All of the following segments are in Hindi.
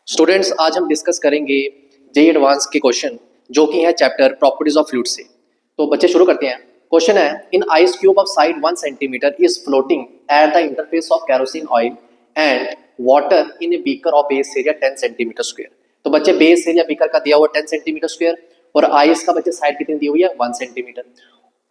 स्टूडेंट्स, आज हम डिस्कस करेंगे जेई एडवांस के क्वेश्चन जो कि है चैप्टर प्रॉपर्टीज ऑफ फ्लूइड से। तो बच्चे शुरू करते हैं। क्वेश्चन है, in ice cube of side 1 centimetre is floating at the interface of kerosene oil and water in a beaker of base area 10 centimetre square. तो बच्चे बेस एरिया बीकर का दिया हुआ 10 सेंटीमीटर स्क्वायर और आइस का बच्चे साइड कितनी दी हुई है 1 सेंटीमीटर,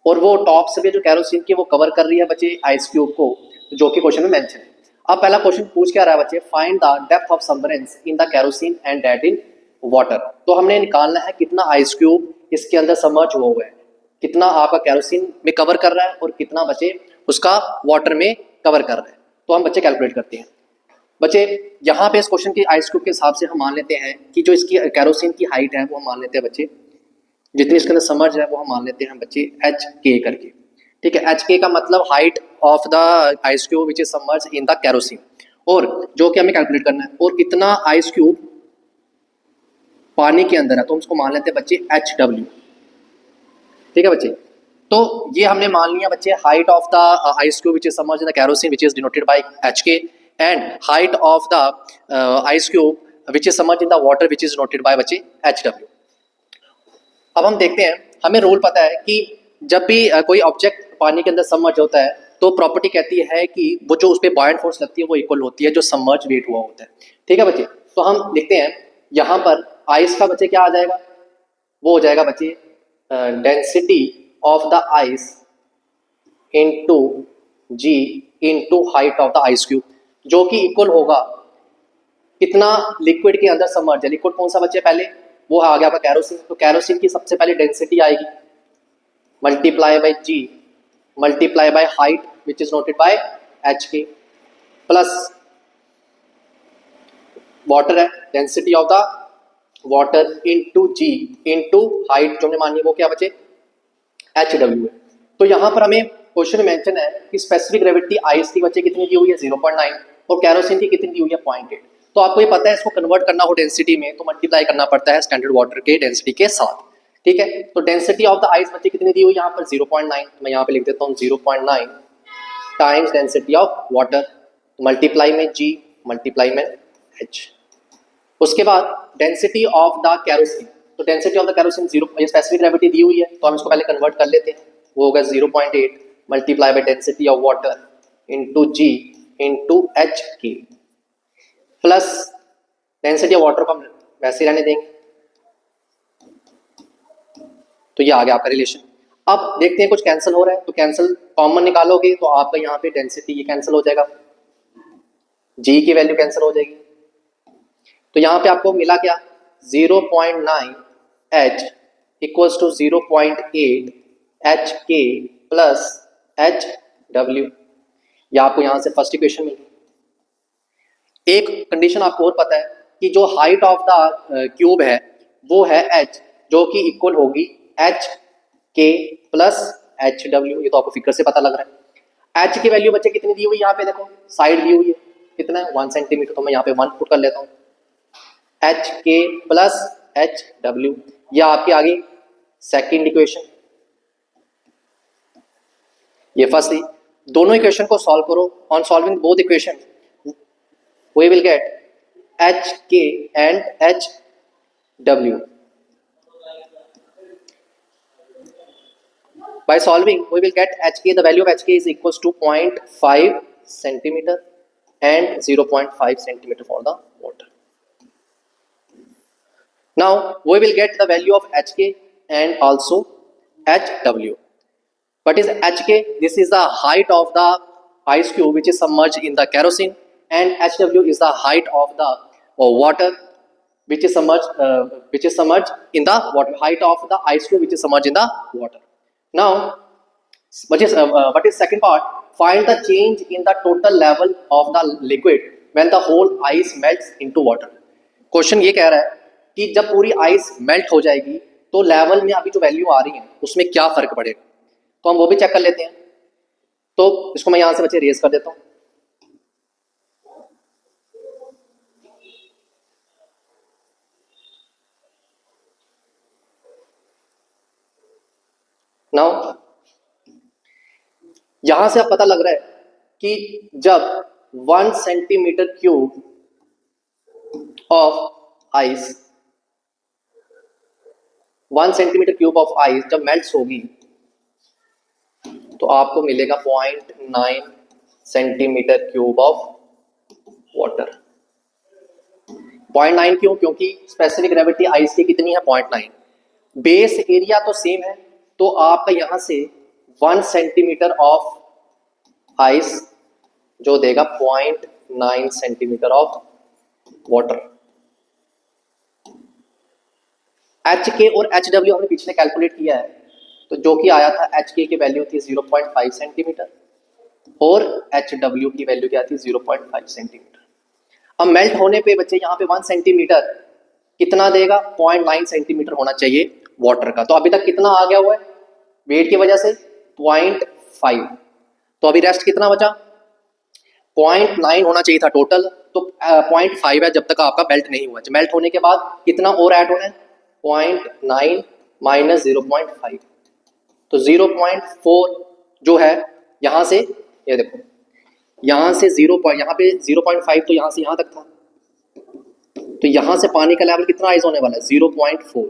और वो टॉप से भी जो कैरोसिन की वो कवर कर रही है बच्चे आइस क्यूब को, जो कि क्वेश्चन में मेंशन है। अब पहला क्वेश्चन पूछ क्या रहा है बच्चे, find the depth of submergence in the kerosene and that in water. तो हमने निकालना है कितना आइस क्यूब इसके अंदर सबमर्ज हुआ हुआ है, कितना आपका कैरोसिन में कवर कर रहा है और कितना बच्चे उसका वाटर में कवर कर रहा है। तो हम बच्चे कैलकुलेट करते हैं। बच्चे यहाँ पे इस क्वेश्चन की आइस क्यूब के हिसाब से हम मान लेते हैं कि जो इसकी कैरोसिन की हाइट है वो हम मान लेते हैं बच्चे, जितनी इसके अंदर समर्ज है वो हम मान लेते हैं बच्चे एच के करके। ठीक है, एच के का मतलब height of the ice cube which is submerge in the kerosene, और जो कि हमें कैलकुलेट करना है। और कितना आइस क्यूब पानी के अंदर है तो हम उसको मान लेते हैं बच्चे एच डब्ल्यू। ठीक है बच्चे, तो ये हमने मान लिया बच्चे height of the ice cube which is submerge in the kerosene which is denoted by H K, and height of the ice cube which is submerge in the water which is denoted by बच्चे एच डब्ल्यू। अब हम देखते हैं, हमें रूल पता है कि जब भी कोई ऑब्जेक्ट पानी के अंदर सबमर्ज होता है तो प्रॉपर्टी कहती है कि वो जो उस पर बॉयंट फोर्स लगती है वो इक्वल होती है जो सबमर्ज वेट हुआ होता है। ठीक है बच्चे, तो हम देखते हैं यहाँ पर आइस का बच्चे क्या आ जाएगा, वो हो जाएगा बच्चे density of the ice into G into height of the ice cube, जो कि इक्वल होगा कितना लिक्विड के अंदर सबमर्ज है। लिक्विड कौन सा बच्चे, पहले वो आ गया आपका कैरोसिन, तो कैरोसिन की सबसे पहले डेंसिटी आएगी multiply by G multiply by height which is noted by H के, प्लस वाटर है density of the water into G into height जो हमने मानी है वो क्या बचे एच डब्ल्यू है। तो यहाँ पर हमें क्वेश्चन में मेंशन है कि स्पेसिफिक ग्रेविटी आइस की बच्चे कितनी दी हुई है 0.9 और कैरोसिन की कितनी दी हुई है 0.8। तो आपको ये पता है इसको कन्वर्ट करना हो डेंसिटी में तो मल्टीप्लाई करना पड़ता है स्टैंडर्ड वाटर के डेंसिटी के साथ। ठीक है, तो डेंसिटी ऑफ द आइस बच्चे कितनी दी हुई है यहाँ पर 0.9, मैं यहाँ पे लिख देता हूँ 0.9 times density of water multiply में जी मल्टीप्लाई में एच। उसके बाद डेंसिटी ऑफ द कैरोसिन, तो डेंसिटी ऑफ द कैरोसिन 0, ये स्पेसिफिक ग्रेविटी दी हुई है तो हम इसको पहले कन्वर्ट कर लेते हैं, वो होगा 0.8 multiply by density of water into G into H के, प्लस डेंसिटी ऑफ वाटर को हम वैसे रहने देंगे। तो ये आ गया आपका रिलेशन। अब देखते हैं कुछ कैंसिल हो रहा है, तो कैंसिल कॉमन निकालोगे तो आपका यहाँ पे डेंसिटी ये कैंसिल हो जाएगा, जी की वैल्यू कैंसिल हो जाएगी। तो यहाँ पे आपको मिला क्या 0.9 H इक्वल्स टू 0.8 एच के प्लस एच डब्ल्यू। ये आपको यहाँ से फर्स्ट इक्वेशन मिली। एक कंडीशन आपको और पता है कि जो हाइट ऑफ द क्यूब है वो है h, जो कि इक्वल होगी एच के प्लस एच डब्ल्यू। ये तो आपको फिगर से पता लग रहा है। h की वैल्यू बच्चे कितनी दी हुई है, यहाँ पे देखो साइड दी हुई है कितना है 1 सेंटीमीटर, तो मैं यहाँ पे 1 पुट कर लेता हूँ एच के प्लस एच डब्ल्यू। यह आपकी आ गई सेकेंड इक्वेशन, ये फर्स्ट थी। दोनों इक्वेशन को सॉल्व करो, on solving both equation we will get H K and H W. By solving, we will get HK. The value of HK is equals to 0.5 centimeter and 0.5 centimeter for the water. Now we will get the value of HK and also HW. What is HK? This is the height of the ice cube which is submerged in the kerosene, and HW is the height of the water which is submerged in the water. Height of the ice cube which is submerged in the water. Now, what is second part? Find the change in the total level of the liquid when the whole ice melts into water. Question ये कह रहा है कि जब पूरी आइस मेल्ट हो जाएगी तो लेवल में अभी जो वैल्यू आ रही है उसमें क्या फर्क पड़ेगा, तो हम वो भी चेक कर लेते हैं। तो इसको मैं यहां से बच्चे रेज कर देता हूं। नाउ यहां से अब पता लग रहा है कि जब 1 centimetre cube of ice, 1 centimetre cube of ice जब मेल्ट होगी तो आपको मिलेगा 0.9 सेंटीमीटर क्यूब ऑफ वाटर। 0.9 क्यों? क्योंकि स्पेसिफिक ग्रेविटी आइस की कितनी है? 0.9। बेस एरिया तो सेम है, तो आपका यहां से 1 सेंटीमीटर ऑफ आइस जो देगा 0.9 सेंटीमीटर ऑफ वाटर। एच के और एच डब्ल्यू हमने पिछले कैलकुलेट किया है, तो जो कि आया था एच के की वैल्यू थी 0.5 सेंटीमीटर और एच डब्ल्यू की वैल्यू क्या थी? 0.5 सेंटीमीटर। अब मेल्ट होने पे बच्चे यहाँ पे 1 सेंटीमीटर कितना देगा? 0.9 सेंटीमीटर होना चाहिए वाटर का। तो अभी तक कितना आ गया हुआ है वेट की वजह से? 0.5। तो अभी रेस्ट कितना बचा? 0.9 होना चाहिए था टोटल, तो 0.5 है जब तक आपका मेल्ट नहीं हुआ। मेल्ट होने के बाद कितना और ऐड होना है? 0.9 माइनस 0.5, तो 0.4 जो है यहां से, ये देखो यहां से 0 यहाँ पे 0.5 तो यहां से यहां तक था, तो यहां से पानी का लेवल कितना राइज होने वाला है? 0.4।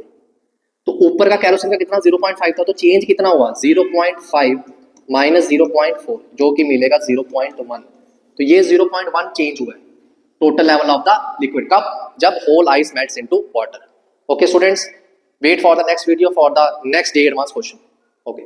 तो ऊपर का कैरोसिन का कितना? 0.5 था, तो चेंज कितना हुआ? 0.5 माइनस 0.4 जो कि मिलेगा 0.1। तो ये 0.1 चेंज हुआ है total level of the liquid. कब? जब whole ice melts into water. Okay students, wait for the next video for the next day advance question. Okay.